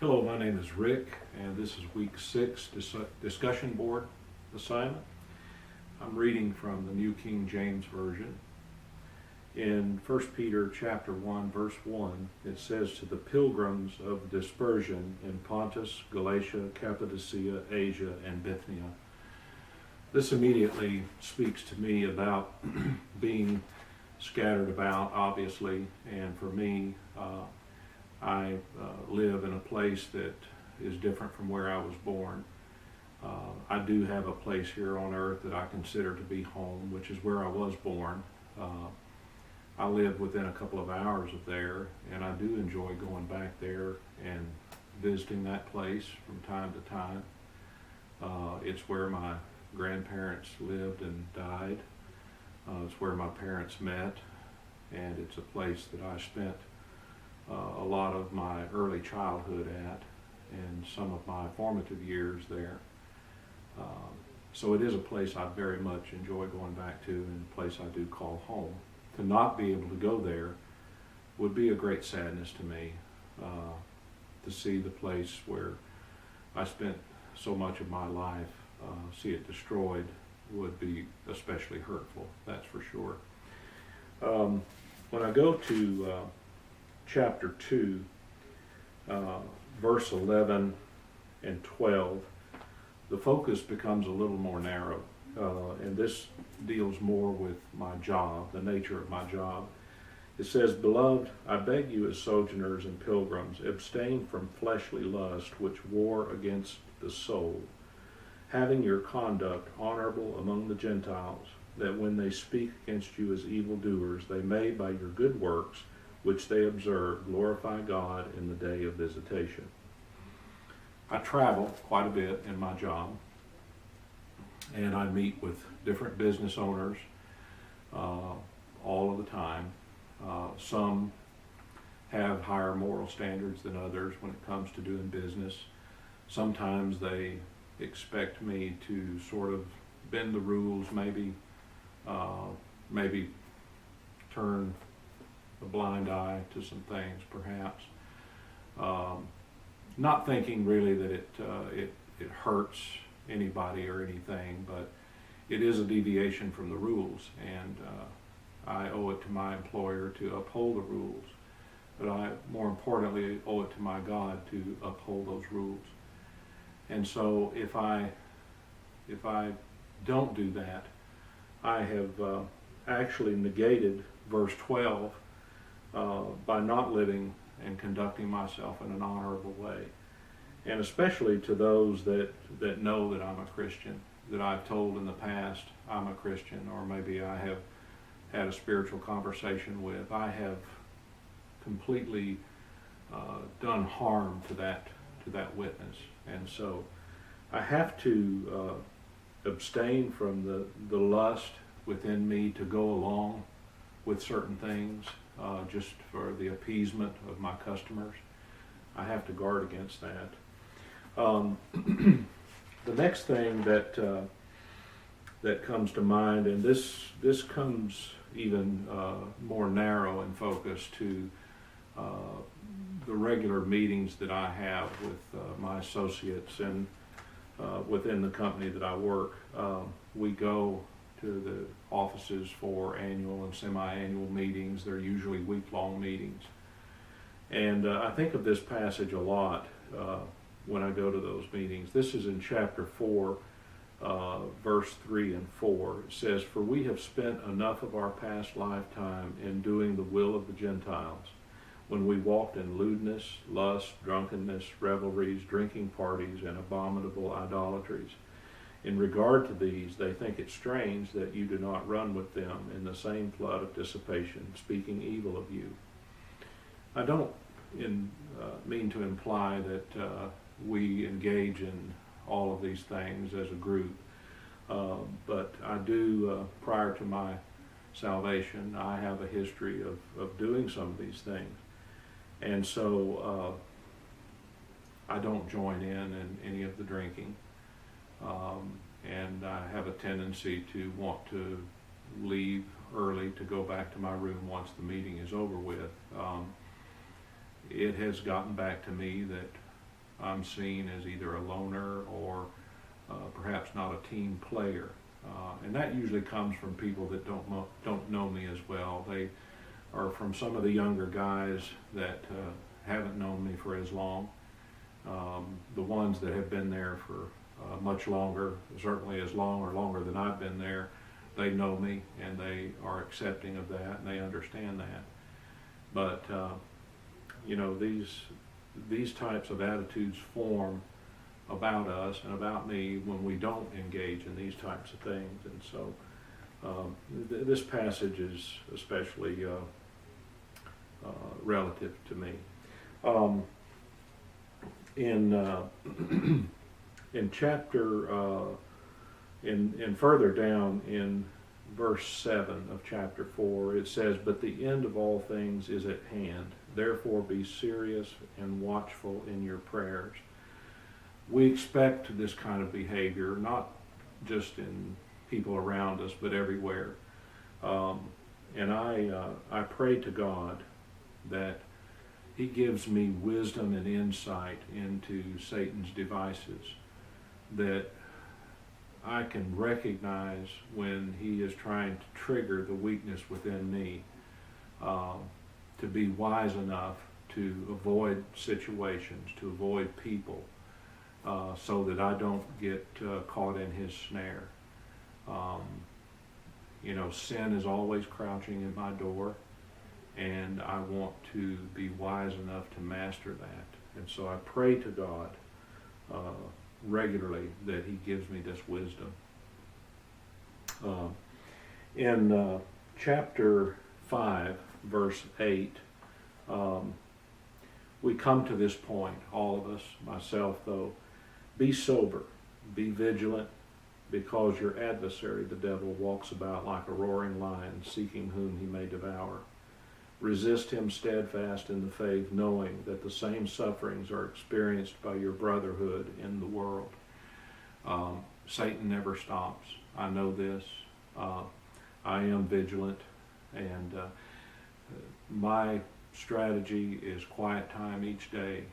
Hello, my name is Rick, and this is week 6 discussion board assignment. I'm reading from the New King James Version. In 1 Peter chapter 1, verse 1, it says, "To the pilgrims of dispersion in Pontus, Galatia, Cappadocia, Asia, and Bithynia." This immediately speaks to me about being scattered about, obviously, and for me, I live in a place that is different from where I was born. I do have a place here on earth that I consider to be home, which is where I was born. I live within a couple of hours of there, and I do enjoy going back there and visiting that place from time to time. It's where my grandparents lived and died. It's where my parents met, and it's a place that I spent a lot of my early childhood at and some of my formative years there. So it is a place I very much enjoy going back to, and a place I do call home. To not be able to go there would be a great sadness to me. To see the place where I spent so much of my life, see it destroyed would be especially hurtful, that's for sure. When I go to chapter 2, verse 11 and 12, the focus becomes a little more narrow, and this deals more with my job, the nature of my job. It says, "Beloved, I beg you as sojourners and pilgrims, abstain from fleshly lust which war against the soul, having your conduct honorable among the Gentiles, that when they speak against you as evildoers, they may by your good works which they observe, glorify God in the day of visitation." I travel quite a bit in my job, and I meet with different business owners all of the time. Some have higher moral standards than others when it comes to doing business. Sometimes they expect me to sort of bend the rules, maybe turn a blind eye to some things, perhaps. Not thinking really that it hurts anybody or anything, but it is a deviation from the rules, and I owe it to my employer to uphold the rules. But I, more importantly, owe it to my God to uphold those rules. And so if I don't do that, I have actually negated verse 12 by not living and conducting myself in an honorable way. And especially to those that know that I'm a Christian, that I've told in the past I'm a Christian, or maybe I have had a spiritual conversation with, I have completely done harm to that witness. And so I have to abstain from the lust within me to go along with certain things just for the appeasement of my customers. I have to guard against that. The next thing that comes to mind, and this comes even more narrow in focus to the regular meetings that I have with my associates and within the company that I work. We go to the offices for annual and semi-annual meetings. They're usually week-long meetings. And I think of this passage a lot when I go to those meetings. This is in chapter 4, verse 3 and 4. It says, "For we have spent enough of our past lifetime in doing the will of the Gentiles, when we walked in lewdness, lust, drunkenness, revelries, drinking parties, and abominable idolatries. In regard to these, they think it strange that you do not run with them in the same flood of dissipation, speaking evil of you." I don't mean to imply that we engage in all of these things as a group, but I do, prior to my salvation, I have a history of doing some of these things. And so I don't join in any of the drinking. And I have a tendency to want to leave early to go back to my room once the meeting is over with. It has gotten back to me that I'm seen as either a loner or perhaps not a team player. And that usually comes from people that don't know me as well. They are from some of the younger guys that haven't known me for as long. The ones that have been there for much longer, certainly as long or longer than I've been there, they know me and they are accepting of that and they understand that. But these types of attitudes form about us and about me when we don't engage in these types of things. And so this passage is especially relative to me. In chapter, in further down in verse 7 of chapter 4, it says, "But the end of all things is at hand. Therefore be serious and watchful in your prayers." We expect this kind of behavior, not just in people around us, but everywhere. And I pray to God that He gives me wisdom and insight into Satan's devices, that I can recognize when he is trying to trigger the weakness within me, to be wise enough to avoid situations, to avoid people, so that I don't get caught in his snare. Sin is always crouching at my door, and I want to be wise enough to master that. And so I pray to God regularly that He gives me this wisdom. In chapter 5, verse 8, we come to this point, all of us, myself though. "Be sober, be vigilant, because your adversary, the devil, walks about like a roaring lion, seeking whom he may devour. Resist him steadfast in the faith, knowing that the same sufferings are experienced by your brotherhood in the world." Satan never stops. I know this. I am vigilant, and my strategy is quiet time each day.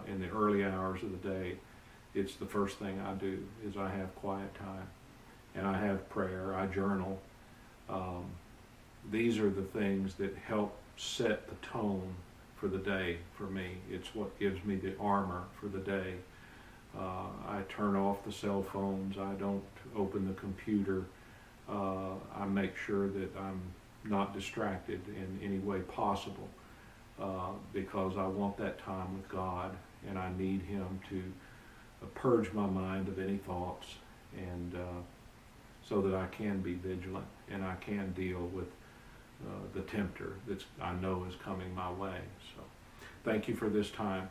In the early hours of the day, it's the first thing I do, is I have quiet time, and I have prayer, I journal. These are the things that help set the tone for the day for me. It's what gives me the armor for the day. I turn off the cell phones. I don't open the computer. I make sure that I'm not distracted in any way possible, because I want that time with God, and I need Him to purge my mind of any thoughts, and so that I can be vigilant and I can deal with the tempter that I know is coming my way. So thank you for this time.